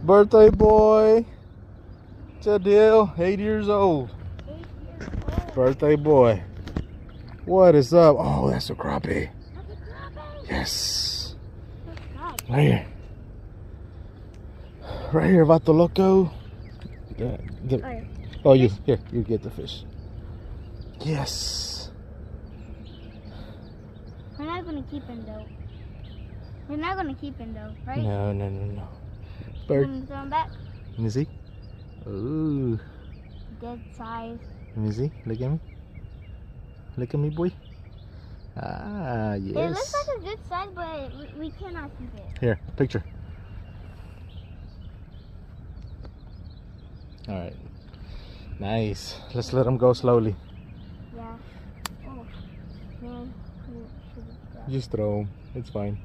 Birthday boy. Jadil, 8 years old. 8 years old. Birthday boy. What is up? Oh, that's a crappie. That's a crappie. Yes. That's Right here. Right here, Vato Loco. Oh, you get the fish. Yes. We're not gonna keep him though. We're not gonna keep him though, right? No. We're Bird. gonna throw him back. Let me see. Ooh. Good size. Let me see. Look at me. Look at me, boy. Ah, yes. It looks like a good size, but we cannot keep it. Here, picture. All right. Nice. Let's let him go slowly. Yeah. Oh, man. Just throw him. It's fine.